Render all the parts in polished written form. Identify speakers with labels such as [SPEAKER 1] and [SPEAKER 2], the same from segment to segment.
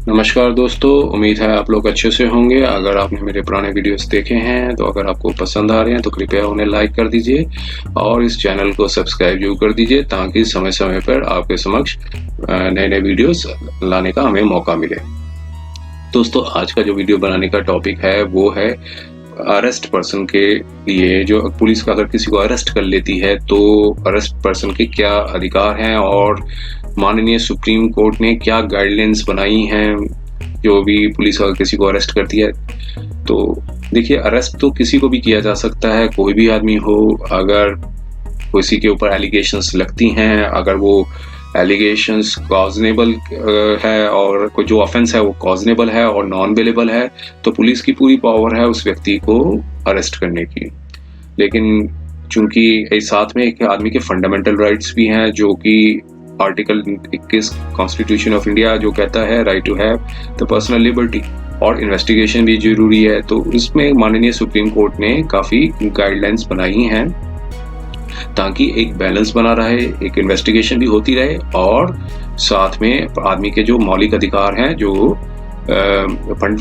[SPEAKER 1] नमस्कार दोस्तों, उम्मीद है आप लोग अच्छे से होंगे। अगर आपने मेरे पुराने वीडियोस देखे हैं तो अगर आपको पसंद आ रहे हैं तो कृपया उन्हें लाइक कर दीजिए और इस चैनल को सब्सक्राइब जरूर कर दीजिए ताकि समय समय पर आपके समक्ष नए नए वीडियोस लाने का हमें मौका मिले। दोस्तों, आज का जो वीडियो बनाने का टॉपिक है वो है अरेस्ट पर्सन के लिए। जो पुलिस अगर किसी को अरेस्ट कर लेती है तो अरेस्ट पर्सन के क्या अधिकार हैं और माननीय सुप्रीम कोर्ट ने क्या गाइडलाइंस बनाई हैं जो भी पुलिस अगर किसी को अरेस्ट करती है। तो देखिए, अरेस्ट तो किसी को भी किया जा सकता है, कोई भी आदमी हो। अगर किसी के ऊपर एलिगेशंस लगती हैं, अगर वो एलिगेशंस कॉजनेबल है और कोई जो ऑफेंस है वो कॉजनेबल है और नॉन बेलेबल है, तो पुलिस की पूरी पावर है उस व्यक्ति को अरेस्ट करने की। लेकिन चूंकि इस साथ में एक आदमी के फंडामेंटल राइट्स भी हैं, जो कि आर्टिकल 21 कॉन्स्टिट्यूशन ऑफ इंडिया जो कहता है right to have the personal liberty, और इन्वेस्टिगेशन भी जरूरी है। तो इसमें माननीय सुप्रीम कोर्ट ने काफ़ी गाइडलाइंस बनाई हैं ताकि एक बैलेंस बना रहे, एक इन्वेस्टिगेशन भी होती रहे और साथ में आदमी के जो मौलिक अधिकार हैं, जो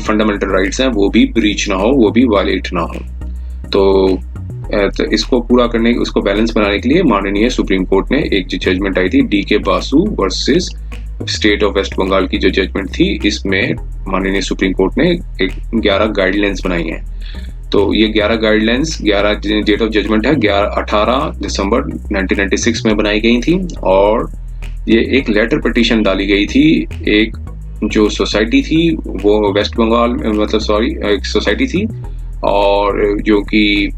[SPEAKER 1] फंडामेंटल राइट्स हैं, वो भी ब्रीच ना हो, वो भी वायलेट ना हो। तो इसको पूरा करने, उसको बैलेंस बनाने के लिए माननीय सुप्रीम कोर्ट ने एक जो जजमेंट आई थी DK Basu versus state of West Bengal की जो जजमेंट थी, इसमें माननीय सुप्रीम कोर्ट ने 11 गाइडलाइंस बनाई हैं। तो ये 11 गाइडलाइंस, 11 डेट ऑफ जजमेंट है 18 दिसंबर 1996 में बनाई गई थी और ये एक लेटर पिटीशन डाली गई थी। एक जो सोसाइटी थी वो वेस्ट बंगाल एक सोसाइटी थी और जो कि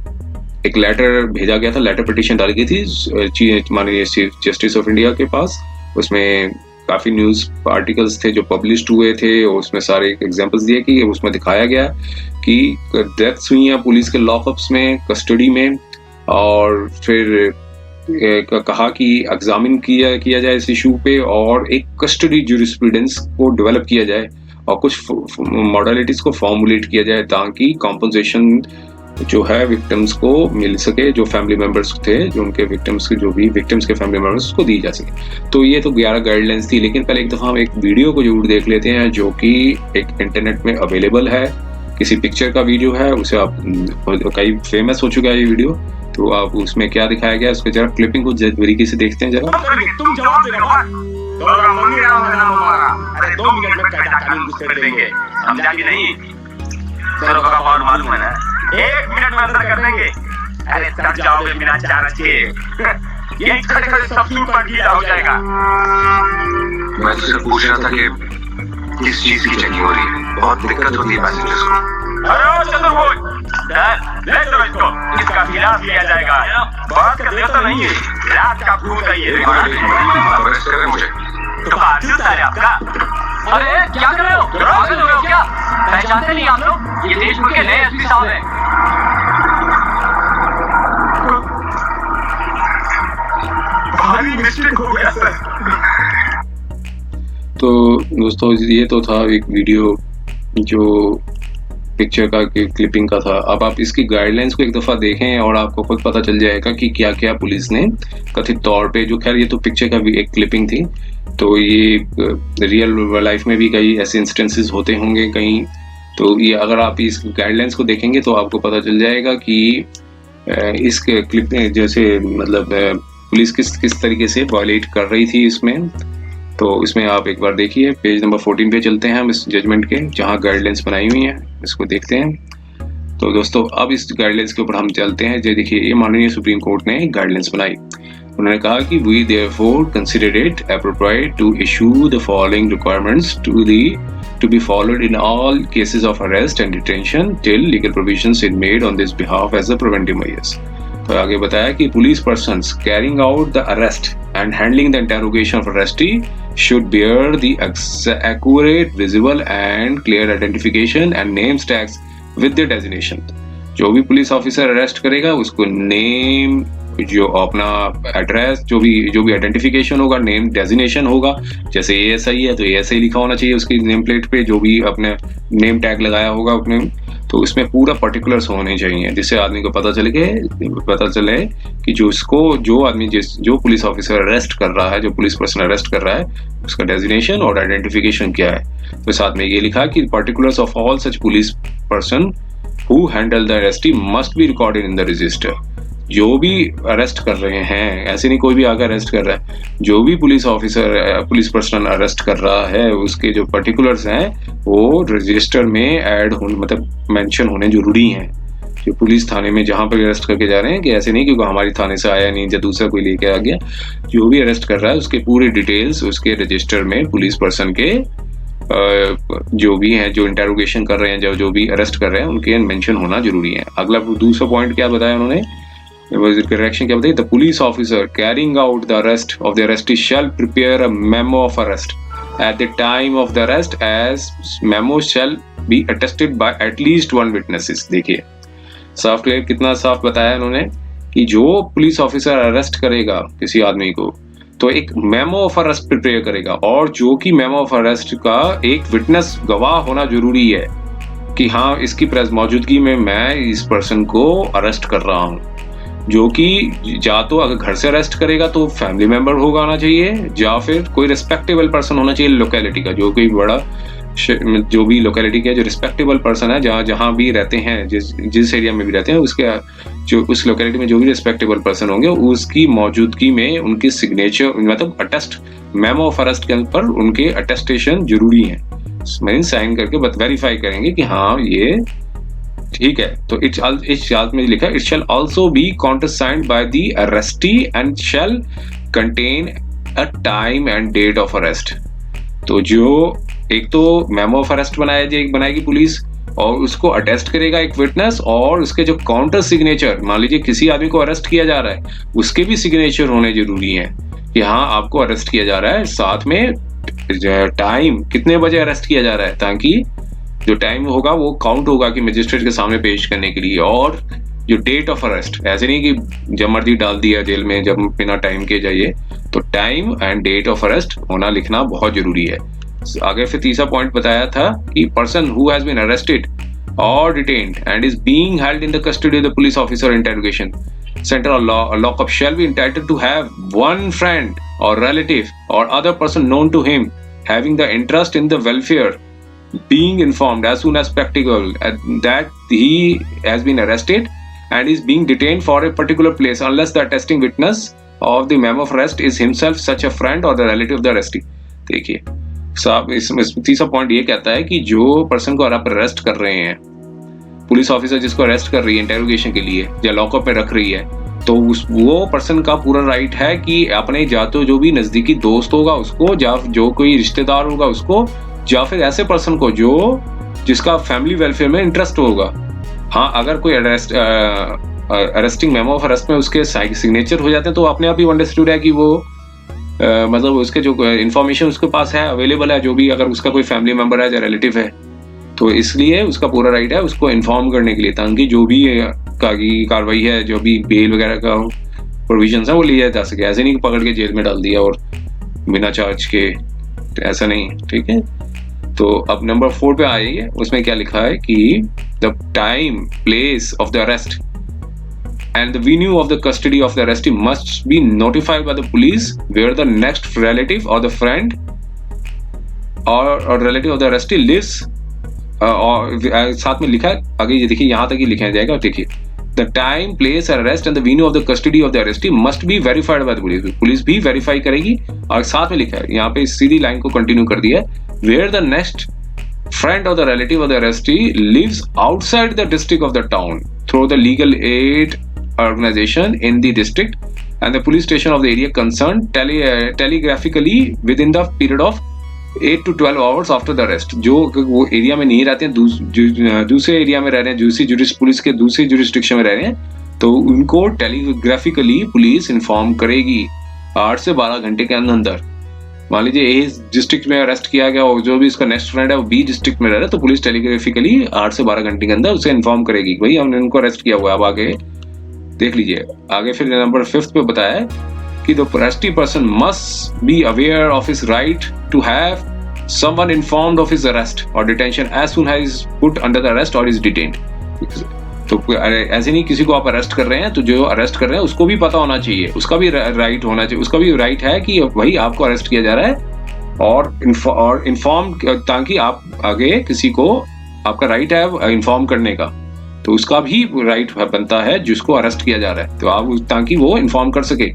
[SPEAKER 1] एक लेटर भेजा गया था, लेटर पिटीशन डाली गई थी माननीय चीफ जस्टिस ऑफ इंडिया के पास। उसमें काफ़ी न्यूज़ आर्टिकल्स थे जो पब्लिश्ड हुए थे और उसमें सारे एग्जांपल्स दिए कि उसमें दिखाया गया कि डेथ्स हुई हैं पुलिस के लॉकअप्स में, कस्टडी में, और फिर कहा कि एग्जामिन किया जाए इस इशू पे और एक कस्टडी ज्यूरिस्प्रूडेंस को डेवलप किया जाए और कुछ मॉडलिटीज को फॉर्मुलेट किया जाए ताकि कॉम्पनसेशन जो है विक्टिम्स को मिल सके, जो फैमिली मेंबर्स थे, जो उनके विक्टिम्स के, जो भी विक्टिम्स के फैमिली मेंबर्स को दी जा सके। तो ये तो 11 गाइडलाइंस थी, लेकिन पहले एक दफ़ा हम एक वीडियो को जरूर देख लेते हैं जो कि एक इंटरनेट में अवेलेबल है। किसी पिक्चर का वीडियो है, उसे आप कई फेमस हो चुका है ये वीडियो। तो आप उसमें क्या दिखाया गया, उसके जरा क्लिपिंग को बारीकी से देखते हैं जरा।
[SPEAKER 2] तुम जवाब दे रहे हो, अरे 2 मिनट में कायदा कानून गुस्से कर देंगे, समझा कि नहीं? सर का पावर मालूम है ना, 1 मिनट में अंदर कर देंगे। अरे सर जाओगे बिना चार्ज के, ये खड़े खड़े सब सुपर गीला हो जाएगा।
[SPEAKER 3] मैं तुझसे पूछ रहा था कि किस चीज की चेकिंग हो रही है, बहुत दिक्कत होती है पैसेंजर्स को।
[SPEAKER 2] अरे चतुर्भुज सर, ले चलो इसको, इसका इलाज किया जाएगा। बात का देर तो नहीं है, रात का भूत है ये।
[SPEAKER 3] अरेस्ट करें मुझे
[SPEAKER 2] तो बात है आपका।
[SPEAKER 4] अरे क्या कर रहे हो? पागल हो रहे हो क्या? पहचानते नहीं आप लोग? ये देशपुर के नए एसपी साहब हैं।
[SPEAKER 2] भारी मिस्टेक हो गया सर।
[SPEAKER 1] तो दोस्तों, ये तो था एक वीडियो जो पिक्चर का क्लिपिंग का था। अब आप इसकी गाइडलाइंस को एक दफ़ा देखें और आपको खुद पता चल जाएगा कि क्या क्या पुलिस ने कथित तौर पे, जो खैर ये तो पिक्चर का भी एक क्लिपिंग थी, तो ये रियल लाइफ में भी कई ऐसे इंस्टेंसेस होते होंगे कहीं। तो ये अगर आप इस गाइडलाइंस को देखेंगे तो आपको पता चल जाएगा कि इस क्लिप जैसे मतलब पुलिस किस तरीके से वायलेट कर रही थी इसमें। तो इसमें आप एक बार देखिए, पेज नंबर 14 पे चलते हैं हम इस जजमेंट के, जहां गाइडलाइंस बनाई हुई हैं, इसको देखते हैं। तो दोस्तों, अब इस गाइडलाइंस के ऊपर हम चलते हैं। जो देखिए, ये माननीय सुप्रीम कोर्ट ने गाइडलाइंस बनाई। उन्होंने कहा कि we therefore consider it appropriate to issue the following requirements to be followed in all cases of arrest and detention till legal provisions is made on this behalf as a preventive measures। तो आगे बताया कि police persons carrying out the arrest and handling the interrogation of arrestee should bear the accurate, visible and clear identification and name tags with their designation। जो भी police officer arrest करेगा उसको name, जो अपना एड्रेस, जो भी identification होगा, name designation होगा। जैसे ASI है तो ASI लिखा होना चाहिए उसकी नेम प्लेट पे, जो भी अपने नेम टैग लगाया होगा अपने, तो इसमें पूरा पर्टिकुलर्स होने चाहिए जिससे आदमी को पता चले कि जो पुलिस ऑफिसर अरेस्ट कर रहा है, जो पुलिस पर्सन अरेस्ट कर रहा है, उसका डेजिग्नेशन और आइडेंटिफिकेशन क्या है। तो साथ में ये लिखा कि particulars of all such police person who handle the arrestee must be recorded in the register. जो भी अरेस्ट कर रहे हैं, ऐसे नहीं कोई भी आकर अरेस्ट कर रहा है, जो भी police officer police person arrest कर रहा है उसके जो पर्टिकुलर्स हैं वो रजिस्टर में ऐड होने मतलब मेंशन होने जरूरी हैं। जो पुलिस थाने में जहाँ पर अरेस्ट करके जा रहे हैं, कि ऐसे नहीं क्योंकि हमारी थाने से आया नहीं या दूसरा कोई लेके आ गया, जो भी अरेस्ट कर रहा है उसके पूरे डिटेल्स उसके रजिस्टर में पुलिस पर्सन के जो भी हैं जो इंटेरोगेशन कर रहे हैं जो भी अरेस्ट कर रहे हैं उनके मेंशन होना जरूरी है। अगला दूसरा पॉइंट क्या बताया उन्होंने, करेक्शन क्या बताई, the police officer carrying out the arrest of the arrestee shall prepare a memo of arrest at the time of the arrest as memo shall be attested by at least one witnesses. देखिए साफ clear कितना साफ बताया उन्होंने कि जो police officer arrest करेगा किसी आदमी को तो एक मेमो ऑफ अरेस्ट प्रिपेयर करेगा, और जो कि मेमो ऑफ अरेस्ट का एक विटनेस गवाह होना जरूरी है कि हाँ इसकी मौजूदगी में मैं इस पर्सन को अरेस्ट कर रहा हूँ। जो कि या तो अगर घर से अरेस्ट करेगा तो फैमिली मेंबर होना चाहिए या फिर कोई रिस्पेक्टेबल पर्सन होना चाहिए लोकेलिटी का, जो कोई बड़ा जो भी लोकेलिटी का जो रिस्पेक्टेबल पर्सन है जहाँ भी रहते हैं जिस एरिया में भी रहते हैं उसके जो उस लोकेलिटी में जो भी रिस्पेक्टेबल पर्सन होंगे उसकी मौजूदगी में उनकी सिग्नेचर मतलब अटेस्ट मेमो ऑफ अरेस्ट के ऊपर उनके अटेस्टेशन जरूरी है, मींस साइन करके वेरीफाई करेंगे कि हाँ ये ठीक है। तो इस चार्ट में लिखा है it shall also be countersigned by the arrestee and shall contain a time and date of arrest. तो जो एक तो मेमो ऑफ अरेस्ट बनाएगी पुलिस और उसको अटेस्ट करेगा एक विटनेस, और उसके जो काउंटर सिग्नेचर, मान लीजिए किसी आदमी को अरेस्ट किया जा रहा है उसके भी सिग्नेचर होने जरूरी है कि हाँ आपको अरेस्ट किया जा रहा है, साथ में टाइम कितने बजे अरेस्ट किया जा रहा है ताकि जो टाइम होगा वो काउंट होगा कि मजिस्ट्रेट के सामने पेश करने के लिए, और जो डेट ऑफ अरेस्ट ऐसे नहीं कि जब मर्जी डाल दिया जेल में जब बिना टाइम के जाइए, तो time and date of arrest होना लिखना बहुत जरूरी है। आगे फिर तीसरा पॉइंट बताया था कि person who has been arrested और detained and is being held in the custody of the police officer interrogation centre और lockup shall be entitled to have one friend और रिलेटिव और other person known to him having the interest in the welfare being informed as soon as practicable that he has been arrested and is being detained for a particular place unless the attesting witness of the memo of arrest is himself such a friend or the relative of the arrestee। देखिए साहब इसमें तीसरा point ये कहता है कि जो person को आप अरेस्ट कर रहे हैं, पुलिस ऑफिसर जिसको अरेस्ट कर रही है इंटेरोगेशन के लिए या लॉकअप में रख रही है, तो वो पर्सन का पूरा राइट है कि अपने या तो जो भी नजदीकी दोस्त होगा उसको या जो कोई रिश्तेदार होगा उसको या फिर ऐसे पर्सन को जिसका फैमिली वेलफेयर में इंटरेस्ट होगा। हाँ अगर कोई अरेस्टिंग मेमो ऑफ अरेस्ट में उसके सिग्नेचर हो जाते हैं तो अपने आप ही अंडरस्टूड है कि वो मतलब उसके जो इन्फॉर्मेशन उसके पास है अवेलेबल है, जो भी अगर उसका कोई फैमिली मेंबर है या रिलेटिव है, तो इसलिए उसका पूरा राइट है उसको इन्फॉर्म करने के लिए ताकि जो भी कार्रवाई है जो भी बेल वगैरह का प्रोविजन है वो लिया जा सके। ऐसे नहीं पकड़ के जेल में डाल दिया और बिना चार्ज के, ऐसा नहीं, ठीक है। तो अब नंबर 4 पे आइए, उसमें क्या लिखा है कि the time place of the arrest and the venue of the custody of the arrestee must be notified by the police where the next relative or the friend or relative of the arrestee lives और साथ में लिखा है आगे, ये देखिए यहाँ तक ही लिखा जाएगा। देखिए the time place arrest and the venue of the custody of the arrestee must be verified by the police। Police भी वेरीफाई करेगी, और साथ में लिखा है यहाँ पे सीधी लाइन को कंटिन्यू कर दिया है where the next friend or the relative of the arrestee lives outside the district of the town through the legal aid organization in the district and the police station of the area concerned telegraphically within the period of 8 to 12 hours after the arrest। जो वो area में नहीं रहते हैं, दूसरे area में रह रहे हैं, दूसरी पुलिस के दूसरी जुरिस्डिक्शन में रह रहे हैं, तो उनको टेलीग्राफिकली पुलिस इन्फॉर्म करेगी 8 से 12 घंटे के अंदर। मान लीजिए ए डिस्ट्रिक्ट में अरेस्ट किया गया और जो भी इसका नेक्स्ट फ्रेंड है वो बी डिस्ट्रिक्ट में रह रहा है, तो पुलिस टेलीग्राफिकली 8 से 12 घंटे के अंदर उसे इन्फॉर्म करेगी भाई हमने उनको अरेस्ट किया हुआ है। अब आगे देख लीजिए, आगे फिर नंबर 5 पे बताया है कि the arrestee person must be aware of his right to have someone informed of his arrest और detention as soon as is put under the arrest और इज डिटेन्ड। तो ऐसे नहीं किसी को आप अरेस्ट कर रहे हैं तो जो अरेस्ट कर रहे हैं उसको भी पता होना चाहिए, उसका भी राइट होना चाहिए, उसका भी राइट है कि भाई आपको अरेस्ट किया जा रहा है और इन्फॉर्म, ताकि आप आगे किसी को, आपका राइट है इन्फॉर्म करने का, तो उसका भी राइट बनता है जिसको अरेस्ट किया जा रहा है, तो आप ताकि वो इन्फॉर्म कर सके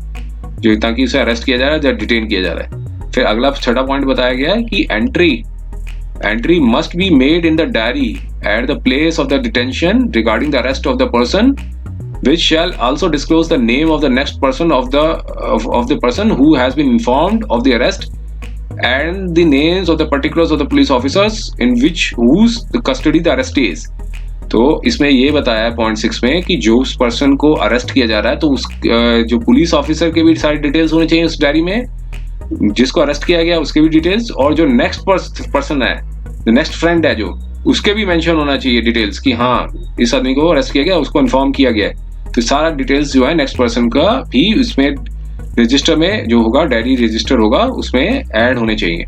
[SPEAKER 1] जो, ताकि उसे अरेस्ट किया जा रहा है या डिटेन किया जा रहा है। फिर अगला छठा पॉइंट बताया गया है कि entry must be made in the diary at the place of the detention regarding the arrest of the person, which shall also disclose the name of the next person of the person who has been informed of the arrest and the names of the particulars of the police officers in whose the custody the arrestee is। तो इसमें ये बताया है point 6 में कि जो उस person को अरेस्ट किया जा रहा है तो उस जो पुलिस ऑफिसर के भी सारी डिटेल्स होने चाहिए उस डायरी में, जिसको अरेस्ट किया गया उसके भी डिटेल्स, और जो नेक्स्ट पर्सन है, जो नेक्स्ट फ्रेंड है जो, उसके भी मेंशन होना चाहिए डिटेल्स कि हाँ इस आदमी को अरेस्ट किया गया, उसको इन्फॉर्म किया गया है। तो सारा डिटेल्स जो है नेक्स्ट पर्सन का भी उसमें रजिस्टर में जो होगा, डायरी रजिस्टर होगा, उसमें ऐड होने चाहिए।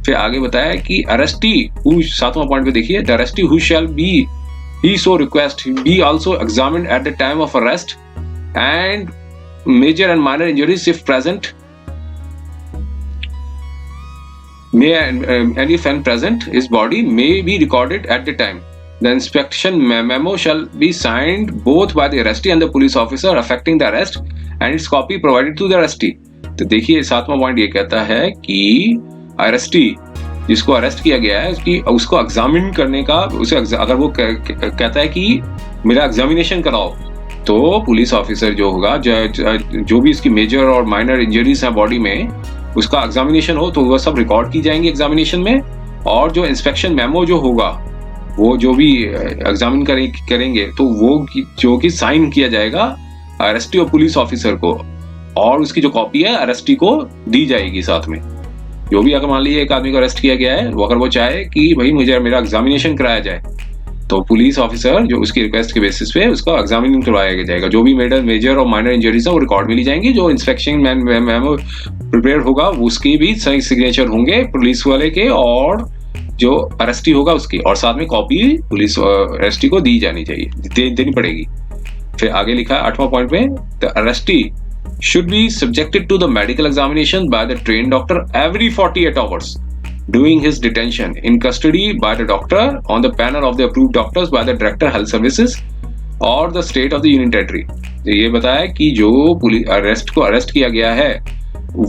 [SPEAKER 1] फिर आगे बताया कि अरेस्टी हु, 7वां पॉइंट पे देखिए, the arrestee who shall be he so request be also examined at the time of arrest and major and minor injuries if present may and if and present his body may be recorded at the time। The inspection memo shall be signed both by the arrestee and the police officer affecting the arrest and its copy provided to the arrestee। तो देखिए 7वां point ये कहता है कि arrested जिसको arrest किया गया है उसको एग्जामिन करने का, उसे अगर वो कहता है कि मेरा एग्जामिनेशन कराओ, तो पुलिस ऑफिसर जो होगा, जो भी इसकी मेजर और माइनर इंजरीज हैं बॉडी में, उसका एग्जामिनेशन हो तो वह सब रिकॉर्ड की जाएंगी एग्जामिनेशन में, और जो इंस्पेक्शन मेमो जो होगा वो जो भी एग्जामिन करेंगे तो वो जो कि साइन किया जाएगा अरेस्टी और पुलिस ऑफिसर को, और उसकी जो कॉपी है अरेस्टी को दी जाएगी साथ में। जो भी अगर मान लीजिए एक आदमी को अरेस्ट किया गया है, वो अगर वो चाहे कि भाई मुझे मेरा एग्जामिनेशन कराया जाए, तो पुलिस ऑफिसर जो उसकी रिक्वेस्ट के बेसिस पे उसका एग्जामिनेशन करवाया जाएगा। जो भी मेजर और माइनर इंजरीज है वो रिकॉर्ड में ली जाएंगी, जो इंस्पेक्शन मेमो प्रिपेयर होगा उसकी भी सही सिग्नेचर होंगे पुलिस वाले के और जो अरेस्टी होगा उसकी, और साथ में कॉपी पुलिस अरेस्टी को दी जानी चाहिए, देनी पड़ेगी। फिर आगे लिखा है 8वां पॉइंट में, the arrested should be subjected to the medical examination by the trained doctor every 48 hours during his detention in custody by the doctor on the panel of the approved doctors by the Director Health Services or the state of the Union Territory। ये बताया कि जो police को arrest किया गया है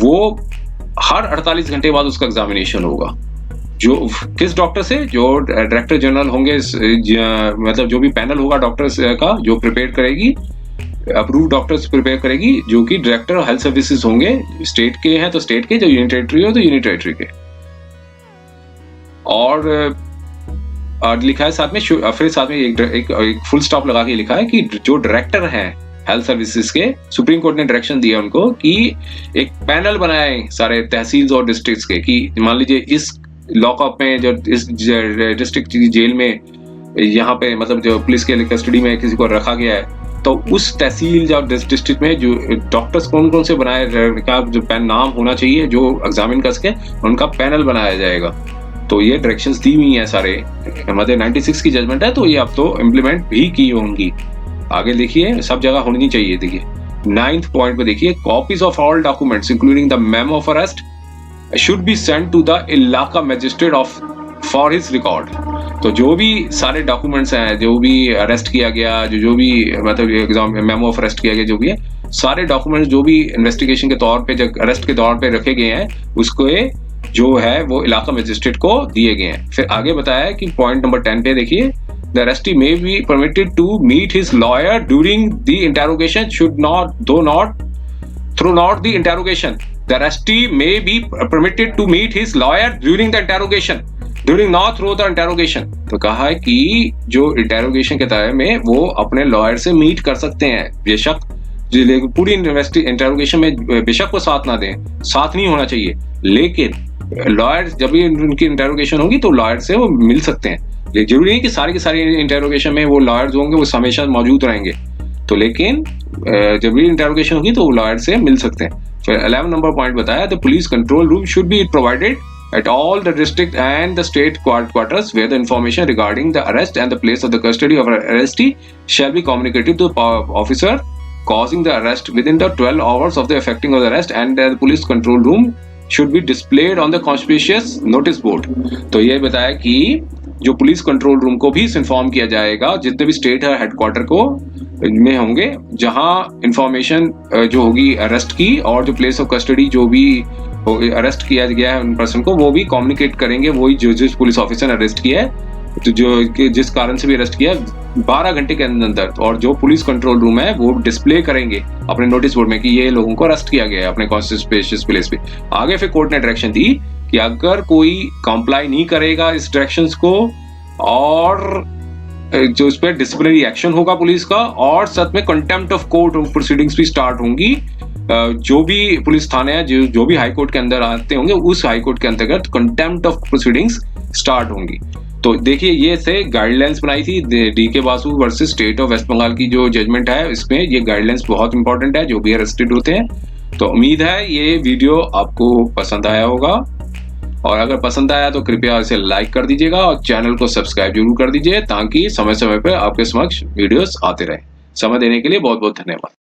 [SPEAKER 1] वो हर 48 घंटे बाद उसका एग्जामिनेशन होगा। जो किस डॉक्टर से? जो डायरेक्टर जनरल होंगे, मतलब जो भी पैनल होगा डॉक्टर्स का जो प्रिपेयर करेगी, अप्रूव डॉक्टर्स प्रिपेयर करेगी, जो कि डायरेक्टर हेल्थ सर्विसेज होंगे, स्टेट के हैं तो स्टेट के, जो यूनियन टेरिटरी हो तो यूनियन टेरिटरी के। और लिखा है साथ में, फिर साथ में एक फुल स्टॉप लगा के लिखा है कि जो डायरेक्टर हैं हेल्थ सर्विसेज के, सुप्रीम कोर्ट ने डायरेक्शन दिया उनको कि एक पैनल बनाए सारे तहसील और डिस्ट्रिक्ट्स के, कि मान लीजिए इस लॉकअप में, जो इस डिस्ट्रिक्ट जेल में, यहाँ पे मतलब जो पुलिस के कस्टडी में किसी को रखा गया है, तो उस तहसील या डिस्ट्रिक्ट में जो डॉक्टर्स कौन कौन से बनाए का जो नाम होना चाहिए जो एग्जामिन कर सके, उनका पैनल बनाया जाएगा। तो ये डायरेक्शंस दी हुई हैं सारे, मतलब 96 की जजमेंट है, तो ये अब तो इम्प्लीमेंट भी की होंगी। आगे देखिए, सब जगह होनी चाहिए। देखिए 9th पॉइंट पे देखिए, copies of all documents including the memo of arrest should be sent to the ilaqa magistrate of for his record. तो जो भी सारे डॉक्यूमेंट्स हैं, जो भी अरेस्ट किया गया, जो भी मतलब एग्जाम मेमो ऑफ अरेस्ट किया गया, जो भी है सारे डॉक्यूमेंट्स जो भी इन्वेस्टिगेशन के तौर पे, जब अरेस्ट के तौर पे रखे गए हैं, उसको जो है वो इलाका मजिस्ट्रेट को दिए गए हैं। फिर आगे बताया कि पॉइंट नंबर 10 पे देखिए, the arrestee may be permitted to meet his lawyer during the interrogation should not through not the interrogation। The arrestee may be permitted to meet his lawyer during the interrogation, during not through the interrogation। तो कहा है कि जो interrogation के time में वो अपने lawyer से मीट कर सकते हैं, बेशक पूरी इंटेरोगेशन में बेशक वो साथ ना दें, साथ नहीं होना चाहिए, लेकिन लॉयर जब भी उनकी इंटेरोगेशन होगी तो लॉयर से वो मिल सकते हैं। जरूरी नहीं कि सारी की सारी इंटेरोगेशन में वो लॉयर्स होंगे वो हमेशा मौजूद रहेंगे, तो लेकिन जब भी इंटेरोगेशन होगी तो वो लॉयर से मिल सकते हैं। फिर 11 नंबर पॉइंट बताया, the police control room should be provided at all the district and the state quarters where the information regarding the arrest and the place of the custody of an arrestee shall be communicated to the officer causing the arrest within the 12 hours of the effecting of the arrest, and the police control room should be displayed on the conspicuous notice board। तो ये बताया कि जो police control room को भी inform किया जाएगा, जितने भी स्टेट हेडक्वार्टर को में होंगे, जहां इंफॉर्मेशन जो होगी अरेस्ट की और जो प्लेस ऑफ कस्टडी जो भी अरेस्ट किया गया है उन पर्सन को, वो भी कम्युनिकेट करेंगे, वही जो जिस पुलिस ऑफिसर ने अरेस्ट किया है, तो जो जिस कारण से भी अरेस्ट किया 12 घंटे के अंदर, और जो पुलिस कंट्रोल रूम है वो डिस्प्ले करेंगे अपने नोटिस बोर्ड में कि ये लोगों को अरेस्ट किया गया है अपने कॉन्स्पिशियस प्लेस पे। आगे फिर कोर्ट ने डायरेक्शन दी कि अगर कोई कंप्लाई नहीं करेगा इस डायरेक्शंस को, और जो इस पर डिसिप्लिनरी एक्शन होगा पुलिस का, और साथ में कंटेम्प्ट ऑफ कोर्ट प्रोसीडिंग्स भी स्टार्ट होंगी। जो भी पुलिस थाने हैं जो भी हाई कोर्ट के अंदर आते होंगे, उस हाई कोर्ट के अंतर्गत कंटेम्प्ट ऑफ प्रोसीडिंग्स स्टार्ट होंगी। तो देखिए, ये से गाइडलाइंस बनाई थी DK Basu versus state of West Bengal की जो जजमेंट है, इसमें ये गाइडलाइंस बहुत इंपॉर्टेंट है जो भी अरेस्टेड होते हैं। तो उम्मीद है ये वीडियो आपको पसंद आया होगा, और अगर पसंद आया तो कृपया इसे लाइक कर दीजिएगा और चैनल को सब्सक्राइब जरूर कर दीजिए, ताकि समय समय पर आपके समक्ष वीडियोस आते रहे। समय देने के लिए बहुत बहुत धन्यवाद।